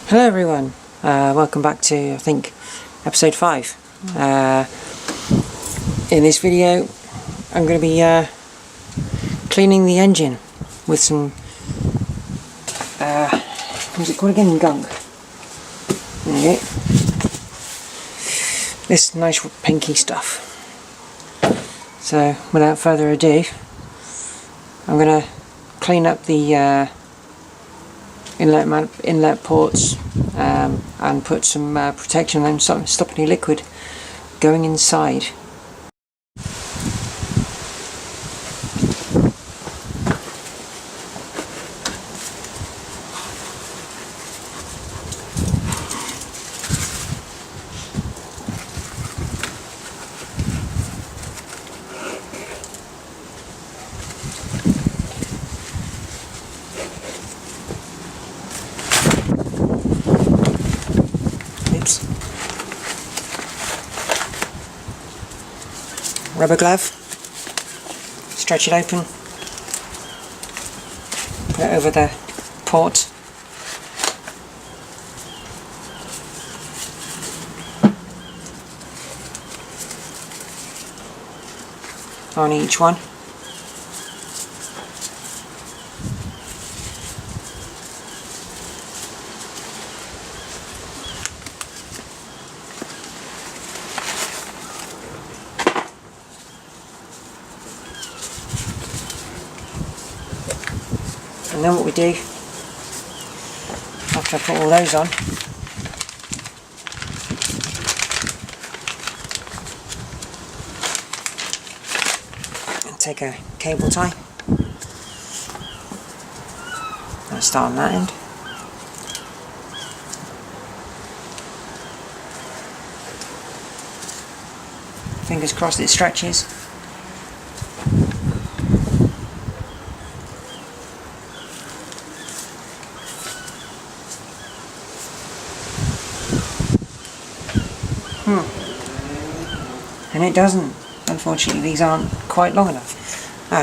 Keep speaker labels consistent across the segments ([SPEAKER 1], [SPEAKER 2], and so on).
[SPEAKER 1] Hello everyone, welcome back to, I think, episode 5. In this video I'm going to be cleaning the engine with some, what's it called again? Gunk. There you go. This nice pinky stuff. So without further ado, I'm going to clean up the inlet ports and put some protection on them, stop any liquid going inside. Rubber glove, stretch it open, put it over the port, on each one. And then what we do, after I put all those on, and take a cable tie, and start on that end. Fingers crossed it stretches. And it doesn't. Unfortunately, these aren't quite long enough.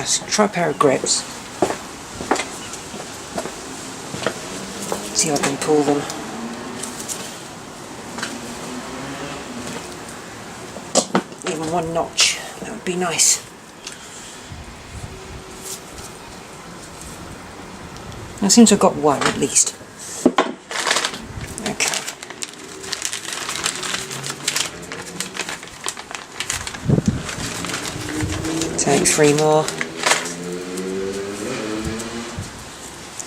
[SPEAKER 1] So try a pair of grips. See if I can pull them. Even one notch, that would be nice. I seem to have got one at least. Okay. Take 3 more.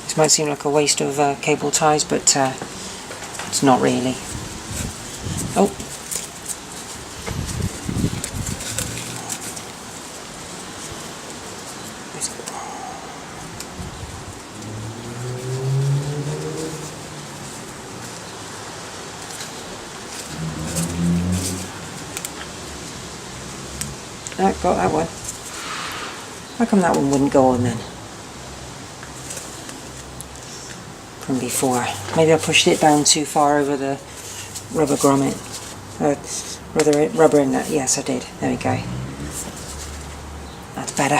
[SPEAKER 1] This might seem like a waste of cable ties, but it's not really. Oh. I got that one. How come that one wouldn't go on then? From before. Maybe I pushed it down too far over the rubber grommet. Rubber in that. Yes, I did. There we go. That's better.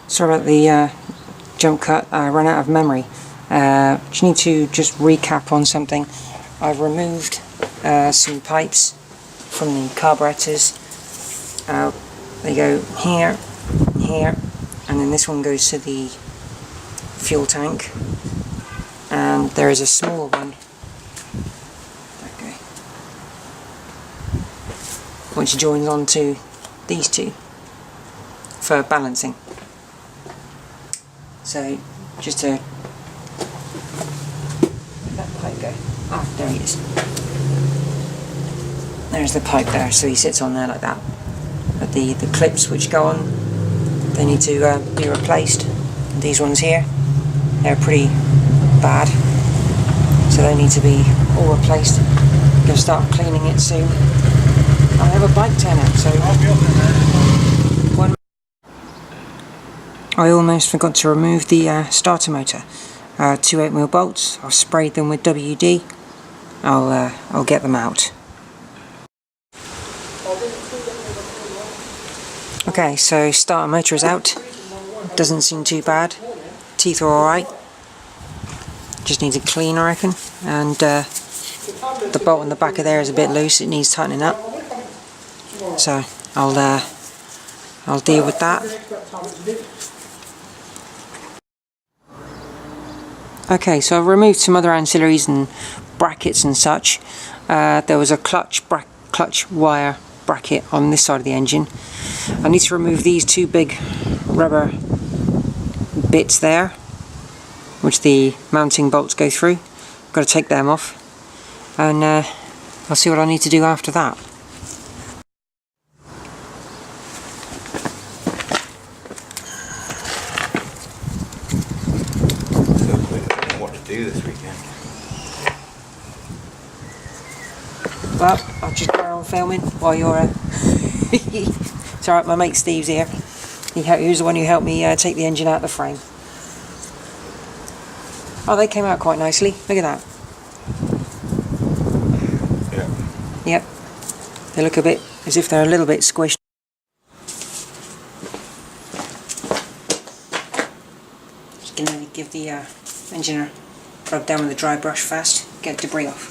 [SPEAKER 1] Sorry about the jump cut. I ran out of memory. Just need to just recap on something. I've removed some pipes from the carburetors. They go here, here, and then this one goes to the fuel tank, and there is a small one, okay, which joins onto these two for balancing. So just to where'd that pipe go? Ah, there he is. There's the pipe there, so he sits on there like that. But the clips which go on, they need to be replaced. These ones here, they're pretty bad, so they need to be all replaced. I'm going to start cleaning it soon. I have a bike turnout, so I almost forgot to remove the starter motor. 2 8mm bolts. I've sprayed them with WD. I'll get them out. Okay, so starter motor is out. Doesn't seem too bad. Teeth are alright. just needs a clean, I reckon. And the bolt on the back of there is a bit loose, it needs tightening up. So I'll deal with that. Okay, so I've removed some other ancillaries and brackets and such. There was a clutch wire bracket on this side of the engine. I need to remove these two big rubber bits there, which the mounting bolts go through. Got to take them off, and I'll see what I need to do after that.
[SPEAKER 2] What to do this weekend?
[SPEAKER 1] Well, I'll just carry on filming while you're it's alright, my mate Steve's here. He was the one who helped me take the engine out of the frame. Oh, they came out quite nicely. Look at that.
[SPEAKER 2] Yeah.
[SPEAKER 1] Yep. They look a bit as if they're a little bit squished. Just gonna give the engine a rub down with a dry brush first, get debris off.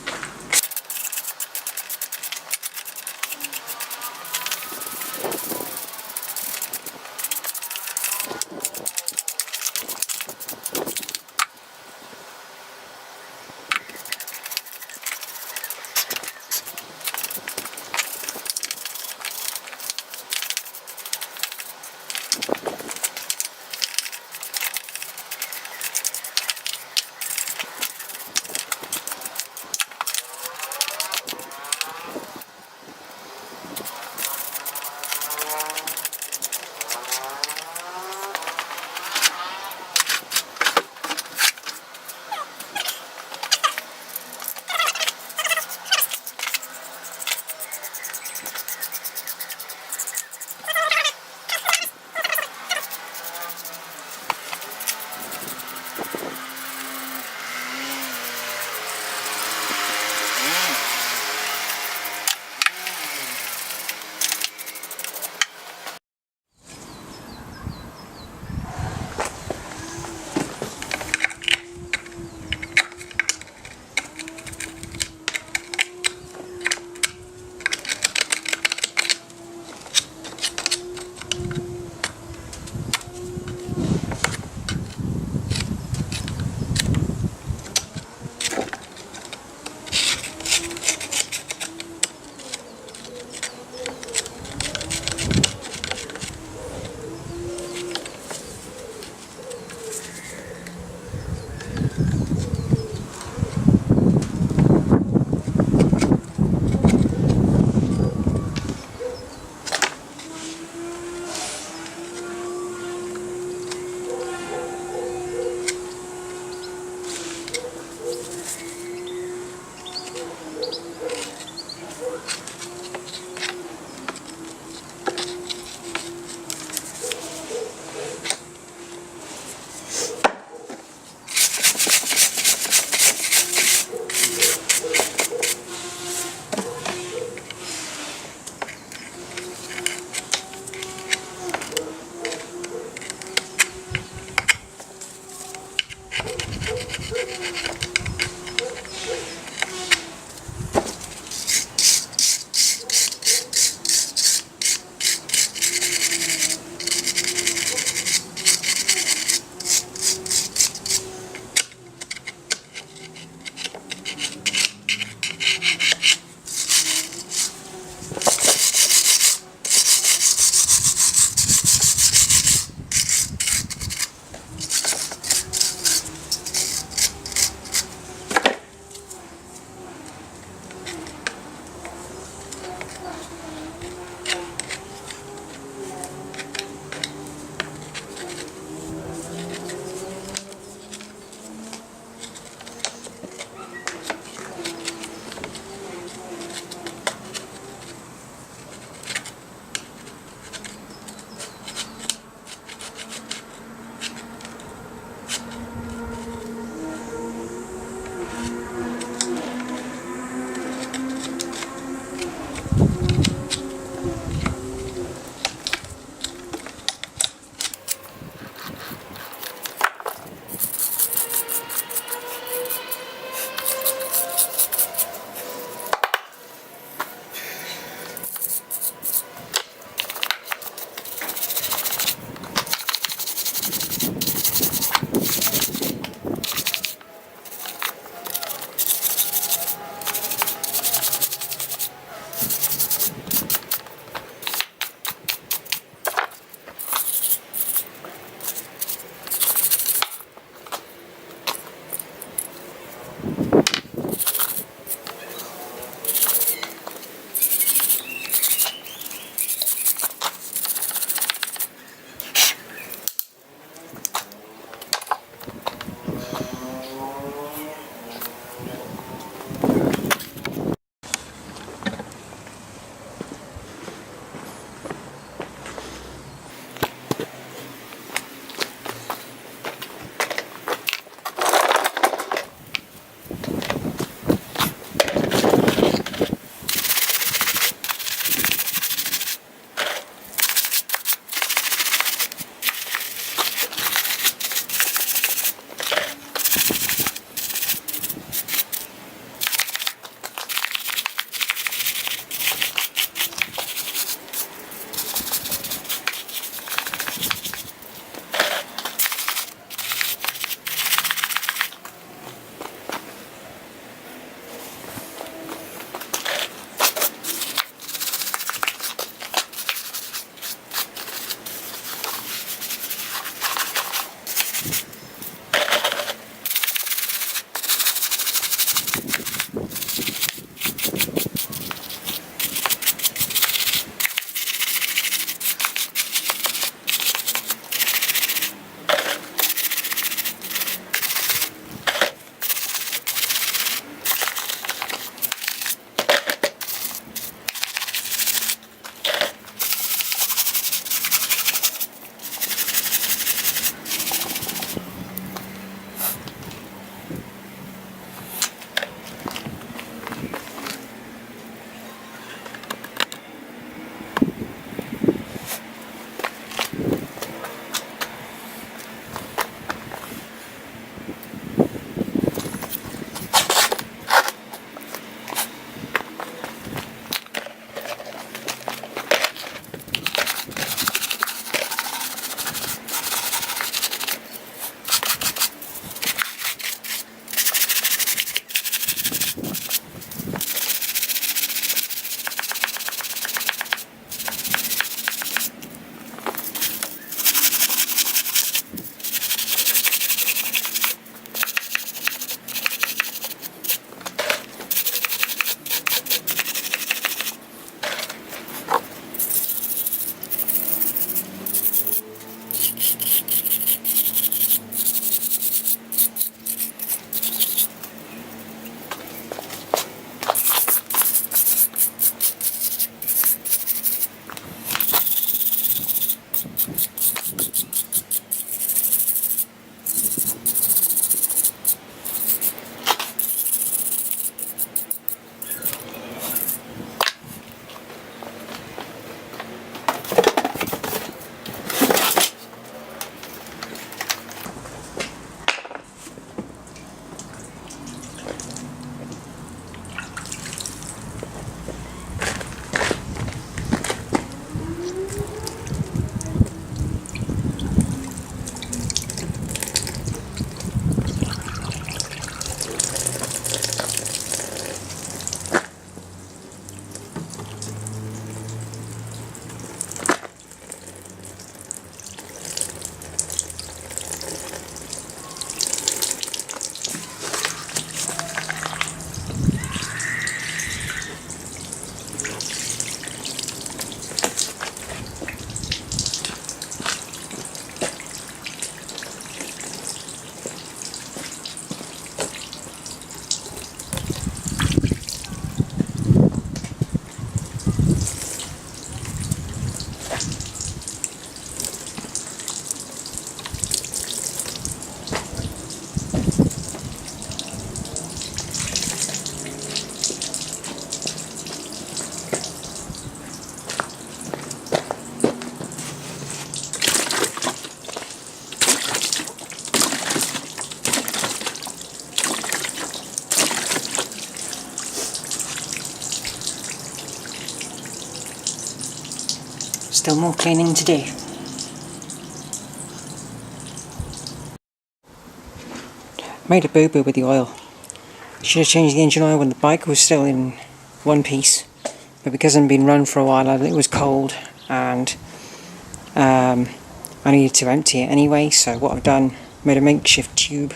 [SPEAKER 1] Still more cleaning to do. Made a boo-boo with the oil. Should have changed the engine oil when the bike was still in one piece, but because it hadn't been run for a while, it was cold and I needed to empty it anyway, so what I've done, made a makeshift tube,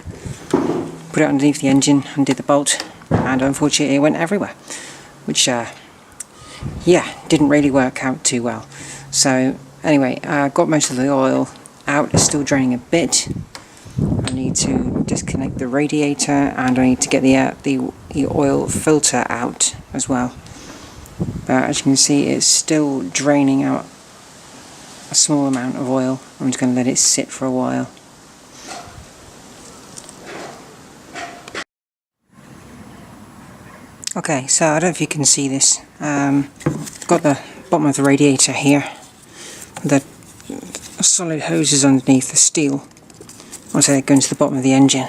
[SPEAKER 1] put it underneath the engine, undid the bolt, and unfortunately it went everywhere, which yeah, didn't really work out too well. So anyway, I got most of the oil out. It's still draining a bit. I need to disconnect the radiator, and I need to get the oil filter out as well. But as you can see, it's still draining out a small amount of oil. I'm just going to let it sit for a while. Okay, so I don't know if you can see this. Got the bottom of the radiator here. The solid hoses underneath the steel. Also, they go into the bottom of the engine.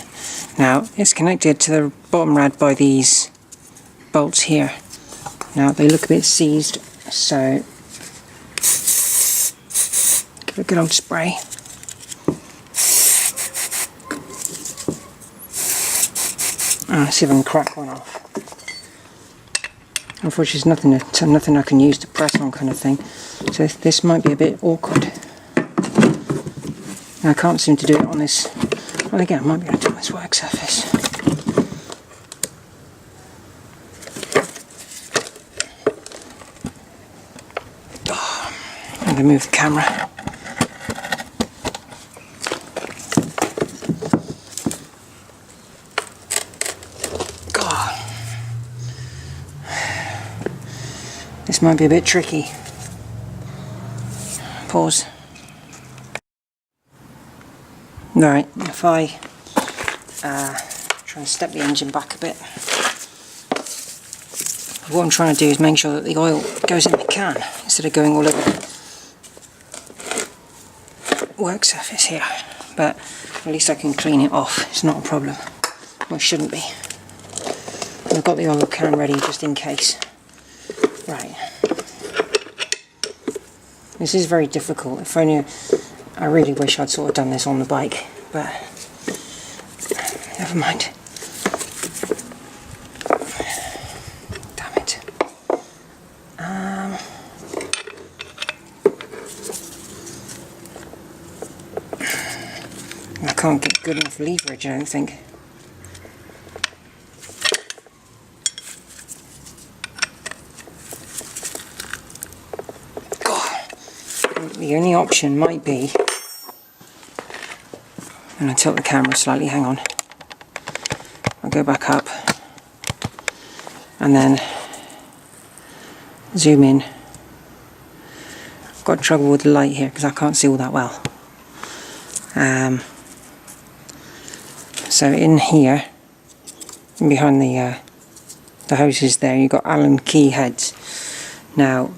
[SPEAKER 1] Now, it's connected to the bottom rad by these bolts here. Now, they look a bit seized, so give it a good old spray. Let's see if I can crack one off. Unfortunately, there's nothing I can use to press on, kind of thing. So this might be a bit awkward. I can't seem to do it on this. Well, again, I might be able to do it on this work surface. Oh, I'm going to move the camera. God. This might be a bit tricky. Pause. Right, if I try and step the engine back a bit, what I'm trying to do is make sure that the oil goes in the can instead of going all over the work surface here. But at least I can clean it off, it's not a problem. Well, it shouldn't be. I've got the oil can ready just in case. Right. This is very difficult. If only I really wish I'd sort of done this on the bike, but never mind. Damn it. I can't get good enough leverage, I don't think. The only option might be, and I tilt the camera slightly, hang on, I'll go back up and then zoom in. I've got trouble with the light here because I can't see all that well. So in here, behind the hoses there, you've got Allen key heads. Now,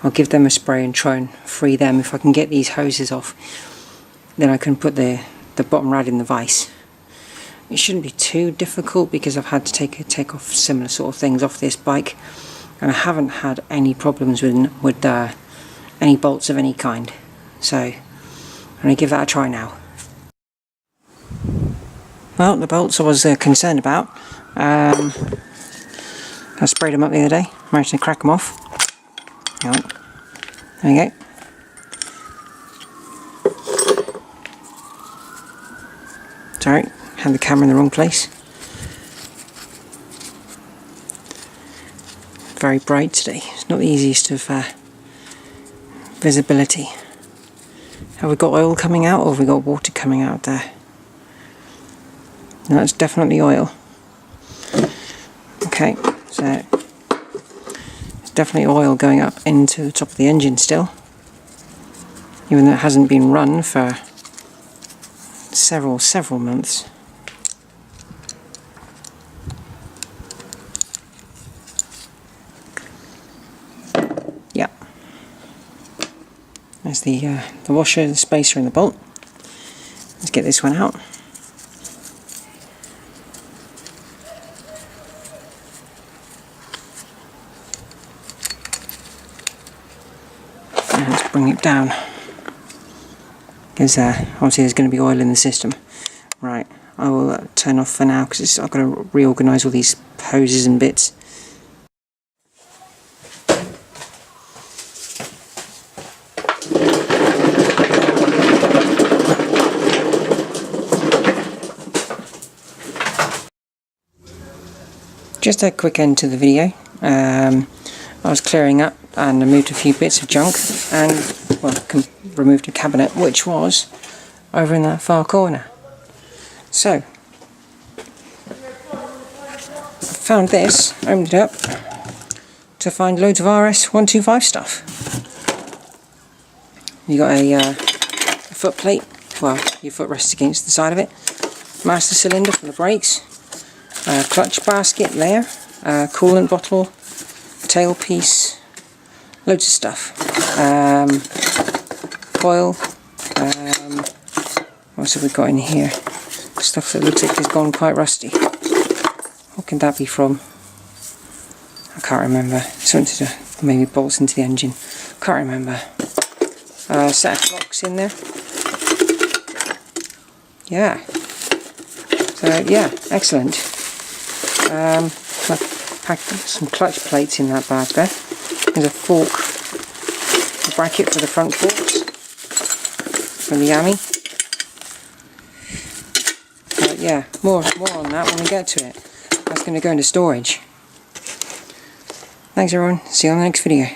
[SPEAKER 1] I'll give them a spray and try and free them. If I can get these hoses off, then I can put the bottom rad in the vise. It shouldn't be too difficult because I've had to take off similar sort of things off this bike, and I haven't had any problems with any bolts of any kind. So I'm going to give that a try now. Well, the bolts I was concerned about. I sprayed them up the other day, managed to crack them off. Hang on. There you go. Sorry, had the camera in the wrong place. Very bright today. It's not the easiest of visibility. Have we got oil coming out, or have we got water coming out there? No, it's definitely oil. Okay, so definitely oil going up into the top of the engine still, even though it hasn't been run for several months. Yep. There's the washer, the spacer and the bolt. Let's get this one out. bring it down, because obviously there's going to be oil in the system. Right, I will turn off for now because I've got to reorganise all these hoses and bits. Just a quick end to the video. I was clearing up and I moved a few bits of junk and, well, removed a cabinet which was over in that far corner. So, I found this, opened it up to find loads of RS125 stuff. You got a foot plate, well, your foot rests against the side of it, master cylinder for the brakes, clutch basket there, coolant bottle, tailpiece, loads of stuff, coil, what else have we got in here? Stuff that looks like it's gone quite rusty. What can that be from? I can't remember. Something to do, maybe bolts into the engine. Can't remember. Set of clocks in there. Yeah. So yeah, excellent. Packed some clutch plates in that bag there. There's a fork, a bracket for the front forks from the Yami. But yeah, more on that when we get to it. That's going to go into storage. Thanks everyone, see you on the next video.